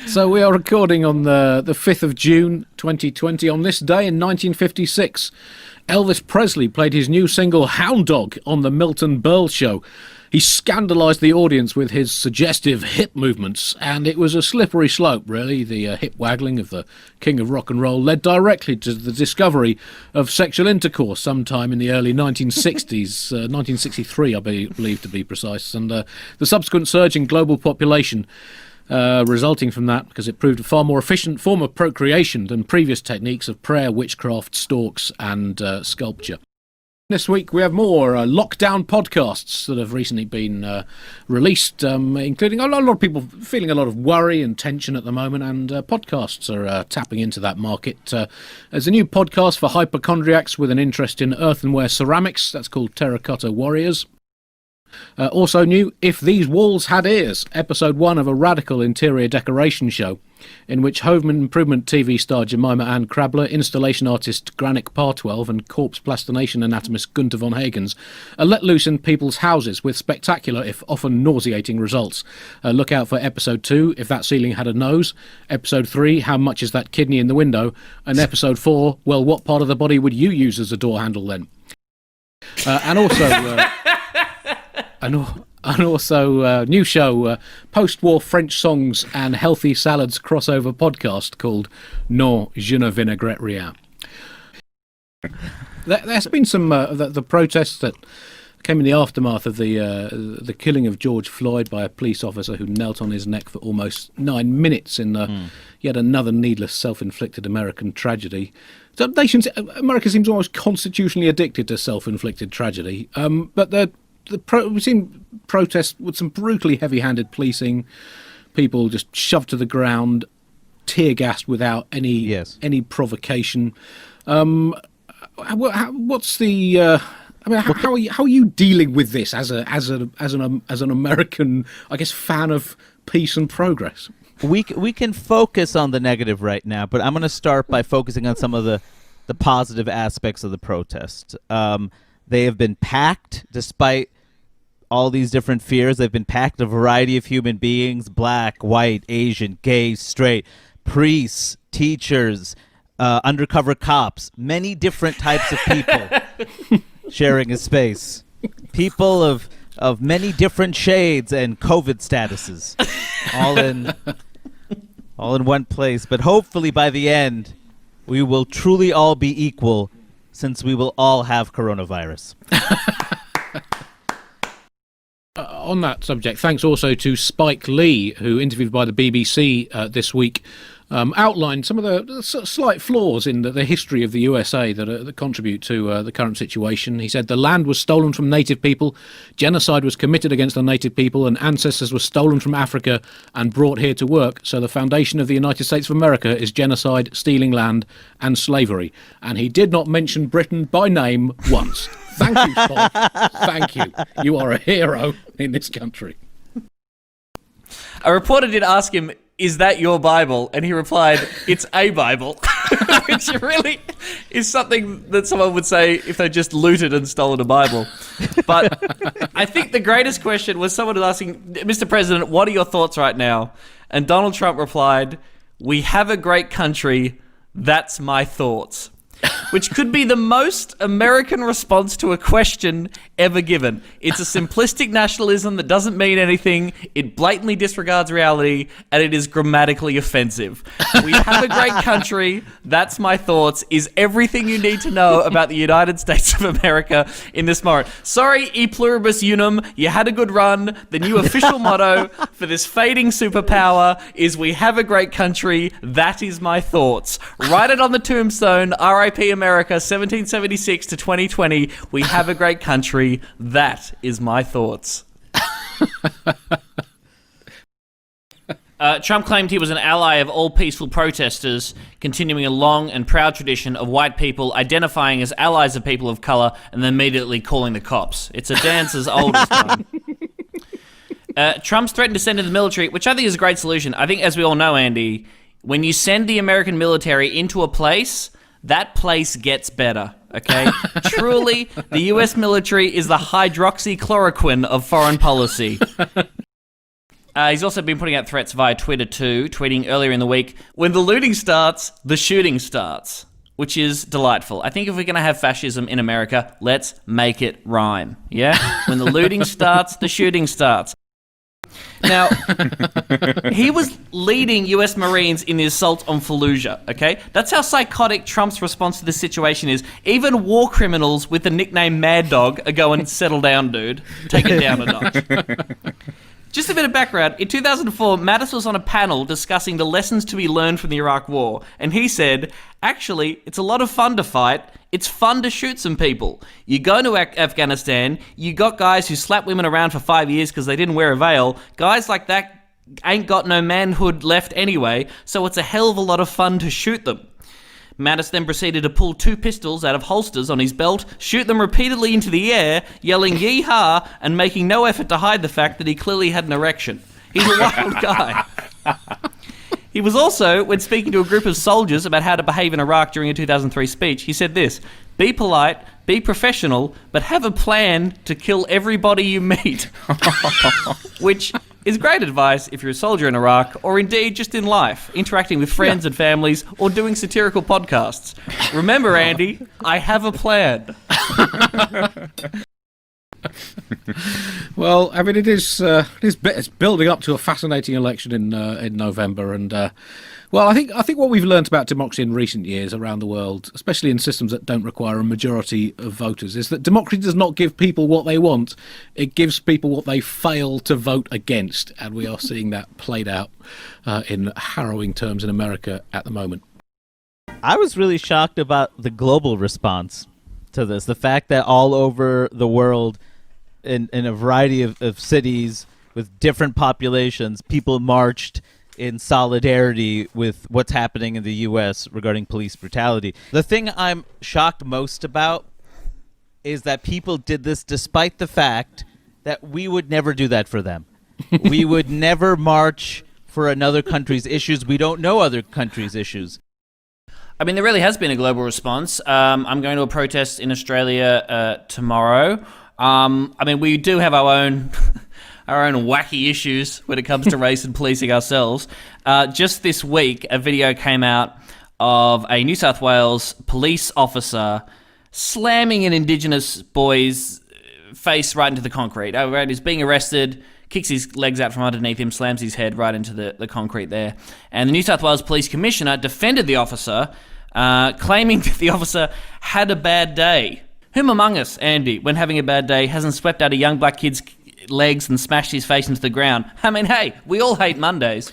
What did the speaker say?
So we are recording on the 5th of June 2020. On this day in 1956, Elvis Presley played his new single Hound Dog on the Milton Berle Show. He scandalised the audience with his suggestive hip movements, and it was a slippery slope, really. The hip waggling of the king of rock and roll led directly to the discovery of sexual intercourse sometime in the early 1960s, 1963, I believe to be precise, and the subsequent surge in global population resulting from that, because it proved a far more efficient form of procreation than previous techniques of prayer, witchcraft, stalks, and sculpture. This week we have more lockdown podcasts that have recently been released, including a lot of people feeling a lot of worry and tension at the moment, and podcasts are tapping into that market. There's a new podcast for hypochondriacs with an interest in earthenware ceramics. That's called Terracotta Warriors. Also new, If These Walls Had Ears, episode 1 of a radical interior decoration show in which Home Improvement TV star Jemima Ann Crabler, installation artist Granik Par12 and corpse plastination anatomist Gunter von Hagens are let loose in people's houses with spectacular, if often nauseating, results. Look out for episode 2, If That Ceiling Had a Nose, episode 3, How Much Is That Kidney in the Window, and episode 4, Well, what part of the body would you use as a door handle then? And also new show, post-war French songs and healthy salads crossover podcast called Non, je ne vinaigrette rien. There's been some the protests that came in the aftermath of the killing of George Floyd by a police officer who knelt on his neck for almost 9 minutes in yet another needless self-inflicted American tragedy. So America seems almost constitutionally addicted to self-inflicted tragedy, but we've seen protests with some brutally heavy-handed policing, people just shoved to the ground, tear-gassed without any provocation. What's the? How are you dealing with this as an American, I guess, fan of peace and progress? We can focus on the negative right now, but I'm going to start by focusing on some of the positive aspects of the protest. They have been packed, despite all these different fears. They've been packed a variety of human beings: black, white, Asian, gay, straight, priests, teachers, undercover cops, many different types of people sharing a space. People of many different shades and COVID statuses, all in one place. But hopefully by the end, we will truly all be equal, since we will all have coronavirus. On that subject, thanks also to Spike Lee, who, interviewed by the BBC this week, outlined some of the slight flaws in the history of the USA that contribute to the current situation. He said the land was stolen from native people, genocide was committed against the native people, and ancestors were stolen from Africa and brought here to work. So the foundation of the United States of America is genocide, stealing land, and slavery. And he did not mention Britain by name once. Thank you, Spike. Thank you. You are a hero in this country. A reporter did ask him, "Is that your Bible?" And he replied, "It's a Bible," which really is something that someone would say if they just looted and stolen a Bible. But I think the greatest question was someone was asking, "Mr. President, what are your thoughts right now?" And Donald Trump replied, "We have a great country. That's my thoughts." Which could be the most American response to a question ever given. It's a simplistic nationalism that doesn't mean anything, it blatantly disregards reality, and it is grammatically offensive. We have a great country, that's my thoughts, is everything you need to know about the United States of America in this moment. Sorry, e pluribus unum, you had a good run. The new official motto for this fading superpower is "We have a great country, that is my thoughts." Write it on the tombstone, R.I.P. America, 1776 to 2020. We have a great country. That is my thoughts. Trump claimed he was an ally of all peaceful protesters, continuing a long and proud tradition of white people identifying as allies of people of color and then immediately calling the cops. It's a dance as old as time. Trump's threatened to send in the military, which I think is a great solution. I think, as we all know, Andy, when you send the American military into a place, that place gets better, okay? Truly, the US military is the hydroxychloroquine of foreign policy. He's also been putting out threats via Twitter too, tweeting earlier in the week, when the looting starts, the shooting starts, which is delightful. I think if we're going to have fascism in America, let's make it rhyme, yeah? When the looting starts, the shooting starts. Now, he was leading US Marines in the assault on Fallujah, okay? That's how psychotic Trump's response to this situation is. Even war criminals with the nickname Mad Dog are going, settle down, dude. Take it down a notch. Just a bit of background. In 2004, Mattis was on a panel discussing the lessons to be learned from the Iraq War, and he said, actually, it's a lot of fun to fight. It's fun to shoot some people. You go to Afghanistan, you got guys who slap women around for 5 years because they didn't wear a veil. Guys like that ain't got no manhood left anyway, so it's a hell of a lot of fun to shoot them. Mattis then proceeded to pull 2 pistols out of holsters on his belt, shoot them repeatedly into the air, yelling yee-haw, and making no effort to hide the fact that he clearly had an erection. He's a wild guy. He was also, when speaking to a group of soldiers about how to behave in Iraq during a 2003 speech, he said this: be polite, be professional, but have a plan to kill everybody you meet. Which is great advice if you're a soldier in Iraq, or indeed just in life, interacting with friends and families, or doing satirical podcasts. Remember, Andy, I have a plan. Well, I mean, it's building up to a fascinating election in November, and well, I think what we've learnt about democracy in recent years around the world, especially in systems that don't require a majority of voters, is that democracy does not give people what they want; it gives people what they fail to vote against, and we are seeing that played out in harrowing terms in America at the moment. I was really shocked about the global response to this. The fact that all over the world, in a variety of cities with different populations, people marched in solidarity with what's happening in the U.S. regarding police brutality. The thing I'm shocked most about is that people did this despite the fact that we would never do that for them. We would never march for another country's issues. We don't know other countries' issues. I mean, there really has been a global response. I'm going to a protest in Australia tomorrow. I mean, we do have our own wacky issues when it comes to race and policing ourselves. Just this week, a video came out of a New South Wales police officer slamming an Indigenous boy's face right into the concrete. He's being arrested, kicks his legs out from underneath him, slams his head right into the concrete there. And the New South Wales Police Commissioner defended the officer, claiming that the officer had a bad day. Whom among us, Andy, when having a bad day, hasn't swept out a young black kid's legs and smashed his face into the ground? I mean, hey, we all hate Mondays.